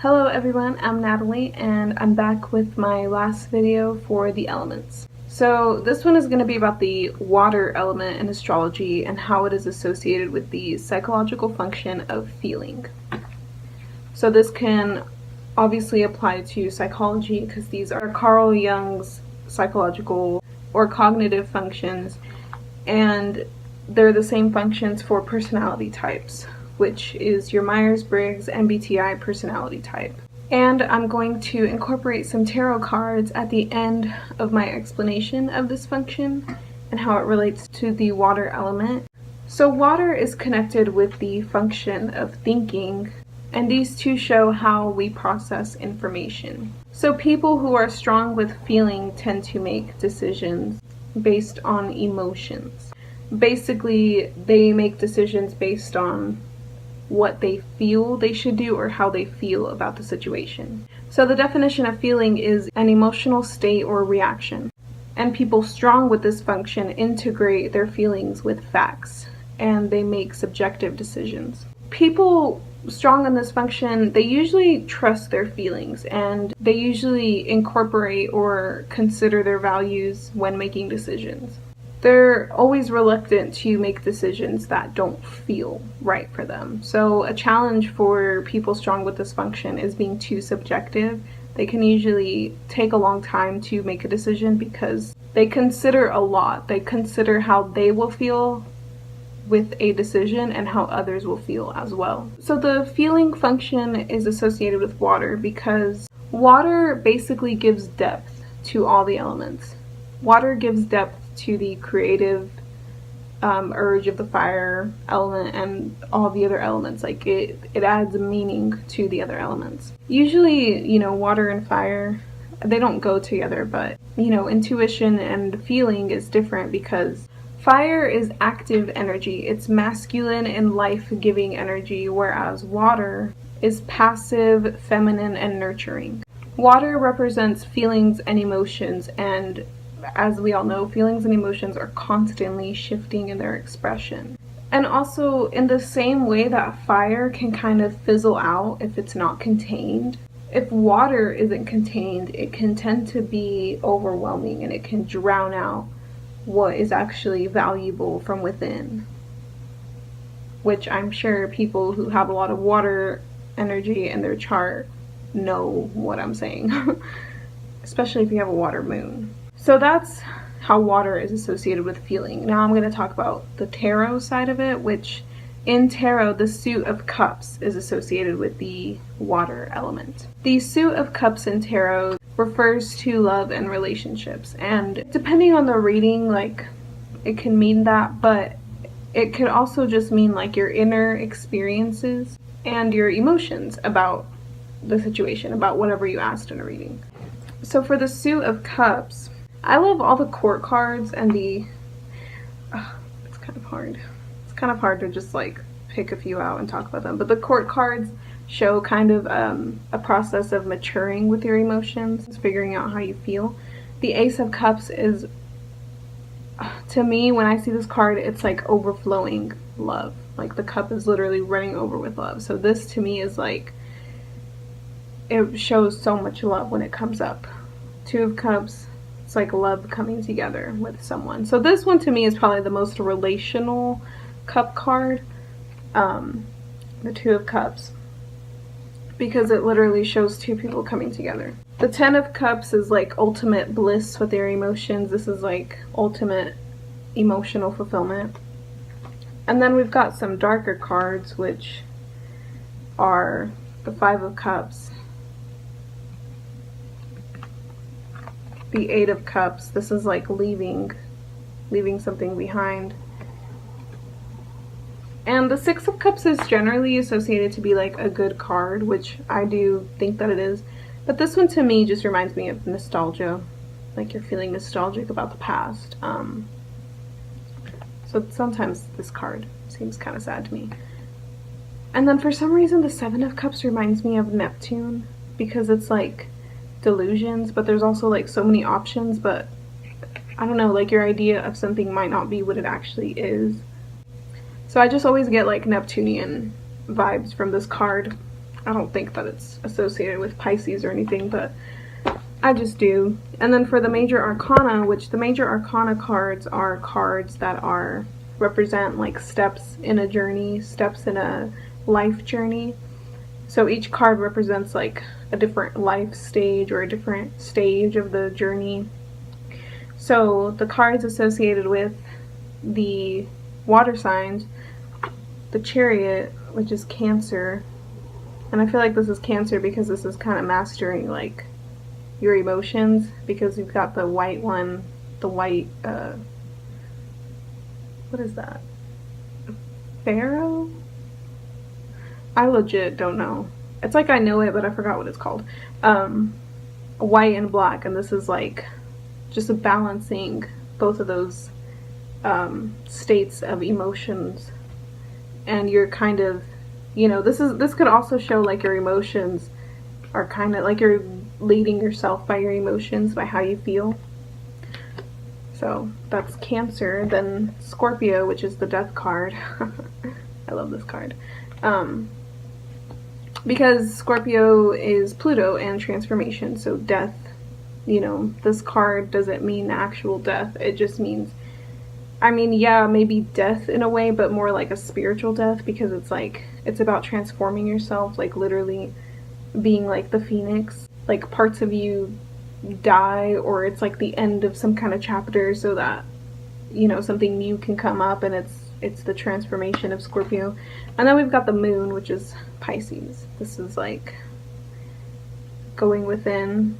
Hello everyone, I'm Natalie and I'm back with my last video for the elements. So this one is going to be about the water element in astrology and how it is associated with the psychological function of feeling. So this can obviously apply to psychology because these are Carl Jung's psychological or cognitive functions, and they're the same functions for personality types, which is your Myers-Briggs MBTI personality type. And I'm going to incorporate some tarot cards at the end of my explanation of this function and how it relates to the water element. So water is connected with the function of thinking, and these two show how we process information. So people who are strong with feeling tend to make decisions based on emotions. Basically, they make decisions based on what they feel they should do or how they feel about the situation. So the definition of feeling is an emotional state or reaction. And people strong with this function integrate their feelings with facts, and they make subjective decisions. People strong in this function, they usually trust their feelings, and they usually incorporate or consider their values when making decisions. They're always reluctant to make decisions that don't feel right for them. So a challenge for people strong with this function is being too subjective. They can usually take a long time to make a decision because they consider a lot. They consider how they will feel with a decision and how others will feel as well. So the feeling function is associated with water because water basically gives depth to all the elements. Water gives depth to the creative urge of the fire element and all the other elements. Like it adds meaning to the other elements. Usually, water and fire, they don't go together, but intuition and feeling is different because fire is active energy. It's masculine and life-giving energy, whereas water is passive, feminine, and nurturing. Water represents feelings and emotions, and as we all know, feelings and emotions are constantly shifting in their expression. And also, in the same way that fire can kind of fizzle out if it's not contained, if water isn't contained, it can tend to be overwhelming and it can drown out what is actually valuable from within. Which I'm sure people who have a lot of water energy in their chart know what I'm saying. Especially if you have a water moon. So that's how water is associated with feeling. Now I'm going to talk about the tarot side of it, which in tarot, the suit of cups is associated with the water element. The suit of cups in tarot refers to love and relationships, and depending on the reading, it can mean that, but it could also just mean your inner experiences and your emotions about the situation, about whatever you asked in a reading. So for the suit of cups, I love all the court cards and it's kind of hard. It's kind of hard to just pick a few out and talk about them. But the court cards show kind of a process of maturing with your emotions, figuring out how you feel. The Ace of Cups is, to me, when I see this card, it's overflowing love. The cup is literally running over with love. So this to me is it shows so much love when it comes up. Two of Cups, it's love coming together with someone. So this one to me is probably the most relational cup card, the Two of Cups, because it literally shows two people coming together. The Ten of Cups is ultimate bliss with their emotions. This is ultimate emotional fulfillment. And then we've got some darker cards, which are the Five of Cups, the Eight of Cups. This is leaving something behind. And the Six of Cups is generally associated to be a good card, which I do think that it is. But this one to me just reminds me of nostalgia. You're feeling nostalgic about the past. So sometimes this card seems kind of sad to me. And then for some reason the Seven of Cups reminds me of Neptune, because it's delusions, but there's also so many options, but I don't know, your idea of something might not be what it actually is. So I just always get Neptunian vibes from this card. I don't think that it's associated with Pisces or anything, but I just do. And then for the major arcana, which the major arcana cards are cards that are represent like steps in a journey, steps in a life journey. So each card represents like a different life stage or a different stage of the journey. So the cards associated with the water signs, the Chariot, which is Cancer, and I feel like this is Cancer because this is kind of mastering like your emotions, because you've got the white one, the white, what is that? Pharaoh? I legit don't know. It's like I know it, but I forgot what it's called. White and black, and this is like just a balancing both of those states of emotions. And you're kind of, you know, this could also show like your emotions are kind of like you're leading yourself by your emotions, by how you feel. So that's Cancer. Then Scorpio, which is the Death card. I love this card. Because Scorpio is Pluto and transformation, so death, you know, this card doesn't mean actual death. It just means, I mean, yeah, maybe death in a way, but more like a spiritual death, because it's like, it's about transforming yourself, like literally being like the phoenix. Like parts of you die, or it's like the end of some kind of chapter so that, you know, something new can come up, and it's the transformation of Scorpio. And then we've got the moon, which is Pisces. This is like going within,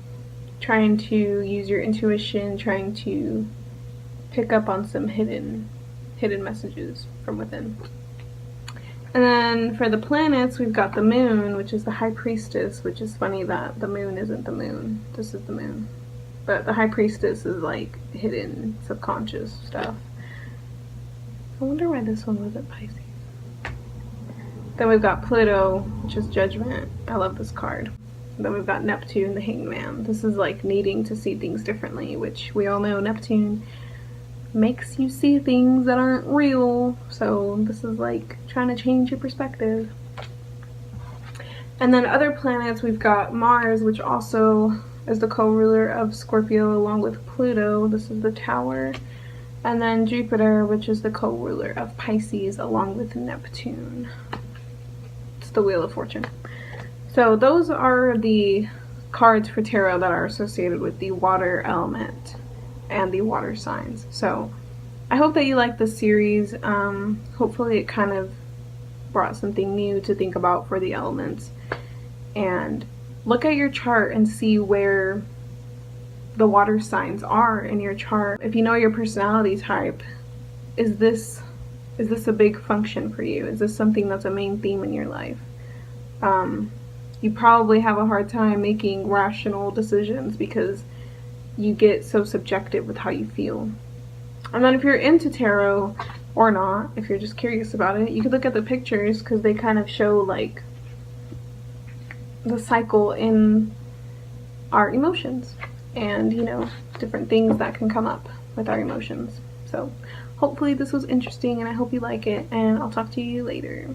trying to use your intuition, trying to pick up on some hidden messages from within. And then for the planets, we've got the moon, which is the high priestess, which is funny that the moon isn't the moon. This is the moon. But the high priestess is like hidden, subconscious stuff. I wonder why this one wasn't Pisces. Then we've got Pluto, which is judgment. I love this card. Then we've got Neptune, the hanged man. This is like needing to see things differently, which we all know Neptune makes you see things that aren't real. So this is like trying to change your perspective. And then other planets, we've got Mars, which also is the co-ruler of Scorpio along with Pluto. This is the Tower. And then Jupiter, which is the co-ruler of Pisces along with Neptune. It's the Wheel of Fortune. So those are the cards for tarot that are associated with the water element and the water signs. So I hope that you like this series. Hopefully it kind of brought something new to think about for the elements. And look at your chart and see where the water signs are in your chart. If you know your personality type, is this a big function for you? Is this something that's a main theme in your life? You probably have a hard time making rational decisions because you get so subjective with how you feel. And then if you're into tarot or not, if you're just curious about it, you could look at the pictures because they kind of show like the cycle in our emotions and, you know, different things that can come up with our emotions. So hopefully this was interesting and I hope you like it, and I'll talk to you later.